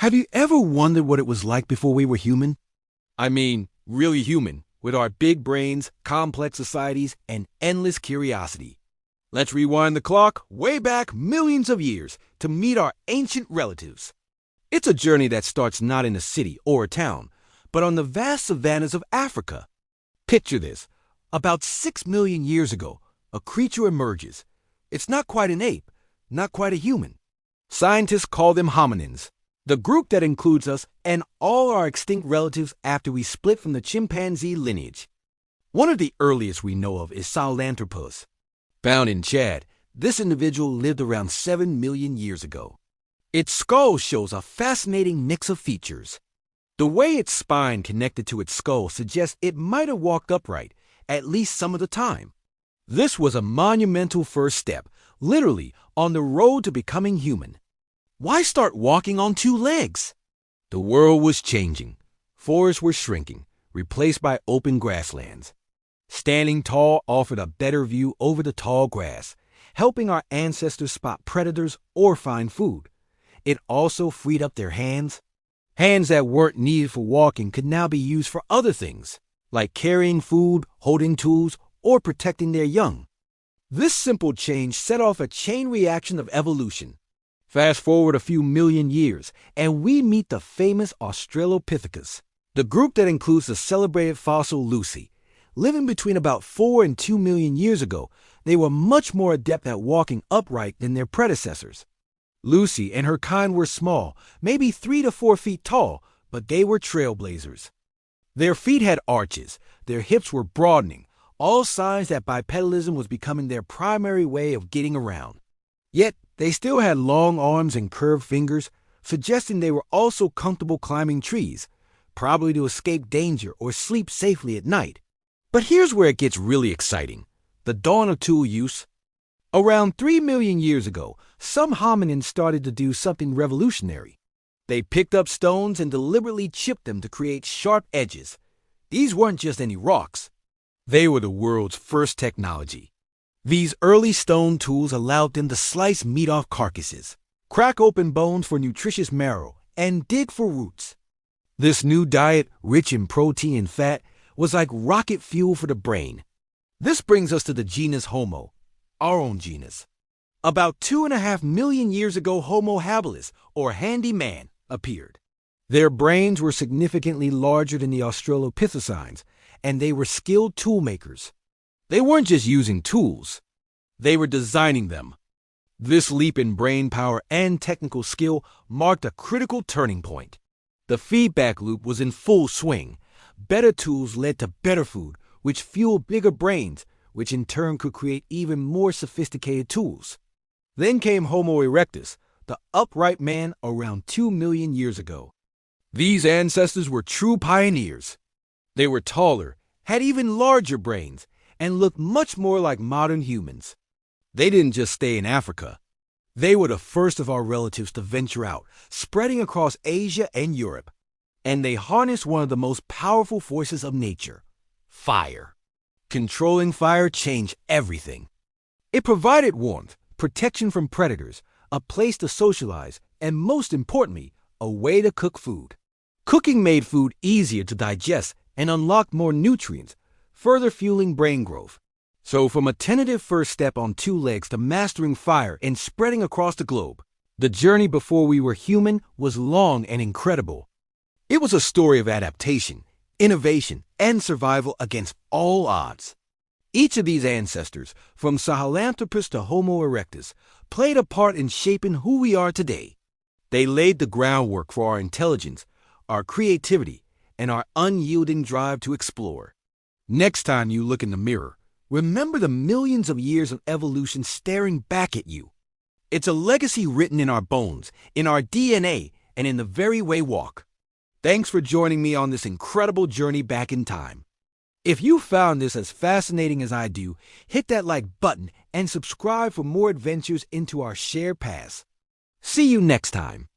Have you ever wondered what it was like before we were human? I mean, really human, with our big brains, complex societies, and endless curiosity. Let's rewind the clock way back millions of years to meet our ancient relatives. It's a journey that starts not in a city or a town, but on the vast savannas of Africa. Picture this. About 6 million years ago, a creature emerges. It's not quite an ape, not quite a human. Scientists call them hominins, the group that includes us and all our extinct relatives after we split from the chimpanzee lineage. One of the earliest we know of is Sahelanthropus. Found in Chad, this individual lived around 7 million years ago. Its skull shows a fascinating mix of features. The way its spine connected to its skull suggests it might have walked upright, at least some of the time. This was a monumental first step, literally on the road to becoming human. Why start walking on two legs? The world was changing. Forests were shrinking, replaced by open grasslands. Standing tall offered a better view over the tall grass, helping our ancestors spot predators or find food. It also freed up their hands. Hands that weren't needed for walking could now be used for other things, like carrying food, holding tools, or protecting their young. This simple change set off a chain reaction of evolution. Fast forward a few million years, and we meet the famous Australopithecus, the group that includes the celebrated fossil Lucy. Living between about 4 and 2 million years ago, they were much more adept at walking upright than their predecessors. Lucy and her kind were small, maybe 3 to 4 feet tall, but they were trailblazers. Their feet had arches, their hips were broadening, all signs that bipedalism was becoming their primary way of getting around. Yet, they still had long arms and curved fingers, suggesting they were also comfortable climbing trees, probably to escape danger or sleep safely at night. But here's where it gets really exciting: the dawn of tool use. Around 3 million years ago, some hominins started to do something revolutionary. They picked up stones and deliberately chipped them to create sharp edges. These weren't just any rocks. They were the world's first technology. These early stone tools allowed them to slice meat off carcasses, crack open bones for nutritious marrow, and dig for roots. This new diet, rich in protein and fat, was like rocket fuel for the brain. This brings us to the genus Homo, our own genus. About 2.5 million years ago, Homo habilis, or handy man, appeared. Their brains were significantly larger than the Australopithecines, and they were skilled tool makers. They weren't just using tools, they were designing them. This leap in brain power and technical skill marked a critical turning point. The feedback loop was in full swing. Better tools led to better food, which fueled bigger brains, which in turn could create even more sophisticated tools. Then came Homo erectus, the upright man around 2 million years ago. These ancestors were true pioneers. They were taller, had even larger brains, and looked much more like modern humans. They didn't just stay in Africa. They were the first of our relatives to venture out, spreading across Asia and Europe. And they harnessed one of the most powerful forces of nature: fire. Controlling fire changed everything. It provided warmth, protection from predators, a place to socialize, and most importantly, a way to cook food. Cooking made food easier to digest and unlocked more nutrients, further fueling brain growth. So from a tentative first step on 2 legs to mastering fire and spreading across the globe, the journey before we were human was long and incredible. It was a story of adaptation, innovation, and survival against all odds. Each of these ancestors, from Sahelanthropus to Homo erectus, played a part in shaping who we are today. They laid the groundwork for our intelligence, our creativity, and our unyielding drive to explore. Next time you look in the mirror, remember the millions of years of evolution staring back at you. It's a legacy written in our bones, in our DNA, and in the very way we walk. Thanks for joining me on this incredible journey back in time. If you found this as fascinating as I do, hit that like button and subscribe for more adventures into our shared past. See you next time.